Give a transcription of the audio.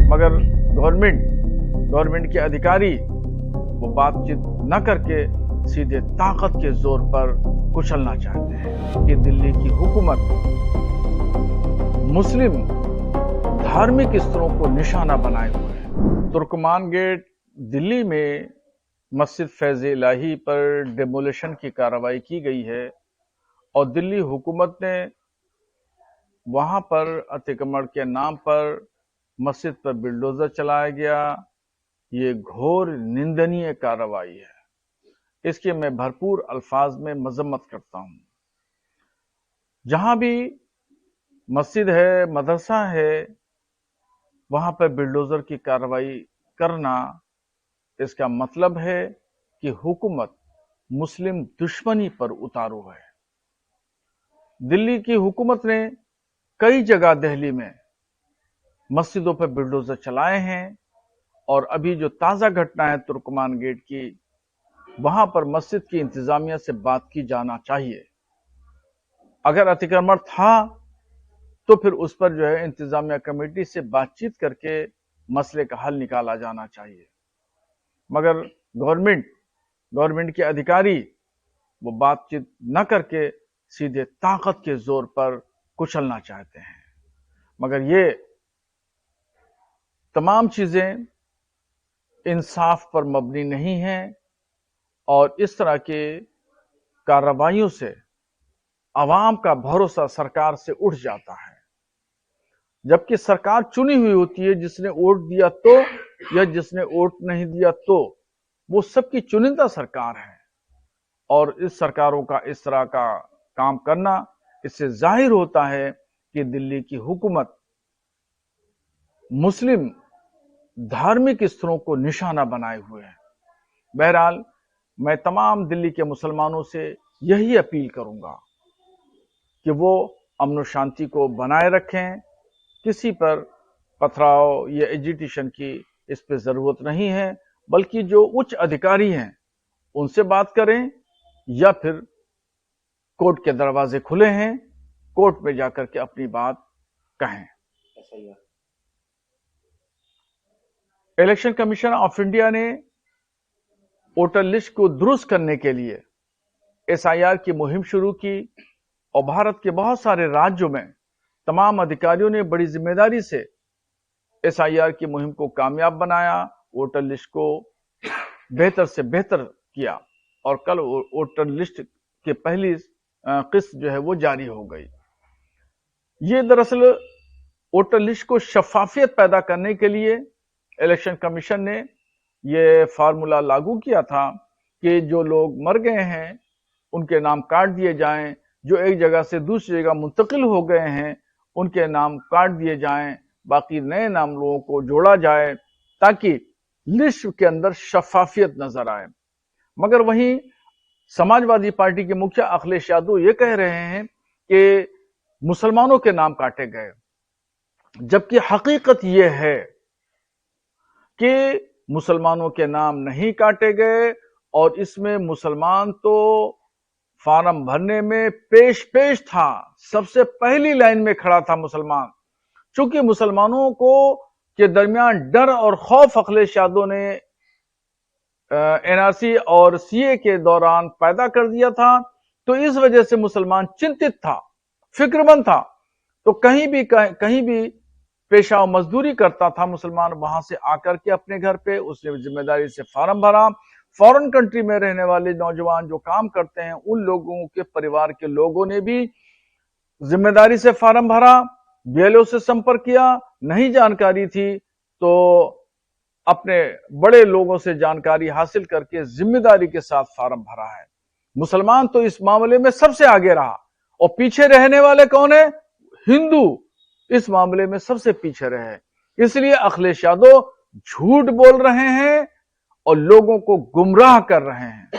मगर गवर्नमेंट के अधिकारी वो बातचीत न करके सीधे ताकत के जोर पर कुचलना चाहते हैं कि दिल्ली की हुकूमत मुस्लिम धार्मिक स्थलों को निशाना बनाए हुए है। तुर्कमान गेट दिल्ली में मस्जिद फैज इलाही पर डेमोलिशन की कार्रवाई की गई है और दिल्ली हुकूमत ने वहां पर अतिक्रमण के नाम पर मस्जिद पर बिल्डोजर चलाया गया। ये घोर निंदनीय कार्रवाई है। इसकी मैं भरपूर अल्फाज में मजम्मत करता हूं। जहां भी मस्जिद है, मदरसा है, वहां पर बिल्डोजर की कार्रवाई करना, इसका मतलब है कि हुकूमत मुस्लिम दुश्मनी पर उतारू है। दिल्ली की हुकूमत ने कई जगह दिल्ली में मस्जिदों पर बिल्डोजर चलाए हैं और अभी जो ताजा घटना है तुर्कमान गेट की, वहां पर मस्जिद की इंतजामिया से बात की जाना चाहिए। अगर अतिक्रमण था तो फिर उस पर जो है इंतजामिया कमेटी से बातचीत करके मसले का हल निकाला जाना चाहिए। मगर गवर्नमेंट के अधिकारी वो बातचीत न करके सीधे ताकत के जोर पर कुचलना चाहते हैं। मगर ये तमाम चीजें इंसाफ पर मबनी नहीं हैं और इस तरह के कार्रवाइयों से आवाम का भरोसा सरकार से उठ जाता है। जबकि सरकार चुनी हुई होती है, जिसने वोट दिया तो या जिसने वोट नहीं दिया तो, वो सबकी चुनिंदा सरकार है। और इस सरकारों का इस तरह का काम करना, इससे जाहिर होता है कि दिल्ली की हुकूमत मुस्लिम धार्मिक स्थलों को निशाना बनाए हुए है। बहरहाल मैं तमाम दिल्ली के मुसलमानों से यही अपील करूंगा कि वो अमन शांति को बनाए रखें। किसी पर पथराव या एजिटेशन की इस पे जरूरत नहीं है, बल्कि जो उच्च अधिकारी हैं उनसे बात करें या फिर कोर्ट के दरवाजे खुले हैं, कोर्ट में जाकर के अपनी बात कहें। इलेक्शन कमीशन ऑफ इंडिया ने वोटर लिस्ट को दुरुस्त करने के लिए एसआईआर की मुहिम शुरू की और भारत के बहुत सारे राज्यों में तमाम अधिकारियों ने बड़ी जिम्मेदारी से एसआईआर की मुहिम को कामयाब बनाया, वोटर लिस्ट को बेहतर से बेहतर किया और कल वोटर लिस्ट की पहली किस्त जो है वो जारी हो गई। ये दरअसल वोटर लिस्ट को शफाफियत पैदा करने के लिए इलेक्शन कमीशन ने ये फार्मूला लागू किया था कि जो लोग मर गए हैं उनके नाम काट दिए जाएं, जो एक जगह से दूसरी जगह मुंतकिल हो गए हैं उनके नाम काट दिए जाएं, बाकी नए नाम लोगों को जोड़ा जाए ताकि लिस्ट के अंदर शफाफियत नजर आए। मगर वहीं समाजवादी पार्टी के मुखिया अखिलेश यादव ये कह रहे हैं कि मुसलमानों के नाम काटे गए, जबकि हकीकत ये है कि मुसलमानों के नाम नहीं काटे गए और इसमें मुसलमान तो फार्म भरने में पेश था, सबसे पहली लाइन में खड़ा था मुसलमान। चूंकि मुसलमानों को के दरमियान डर और खौफ अखिलेश यादव ने एनआरसी और सीए के दौरान पैदा कर दिया था, तो इस वजह से मुसलमान चिंतित था, फिक्रमंद था। तो कहीं भी पेशा और मजदूरी करता था मुसलमान, वहां से आकर के अपने घर पे उसने जिम्मेदारी से फार्म भरा। फॉरेन कंट्री में रहने वाले नौजवान जो काम करते हैं उन लोगों के परिवार के लोगों ने भी जिम्मेदारी से फार्म भरा, बीएलओ से संपर्क किया, नहीं जानकारी थी तो अपने बड़े लोगों से जानकारी हासिल करके जिम्मेदारी के साथ फार्म भरा है। मुसलमान तो इस मामले में सबसे आगे रहा और पीछे रहने वाले कौन है? हिंदू इस मामले में सबसे पीछे रहे। इसलिए अखिलेश यादव झूठ बोल रहे हैं और लोगों को गुमराह कर रहे हैं।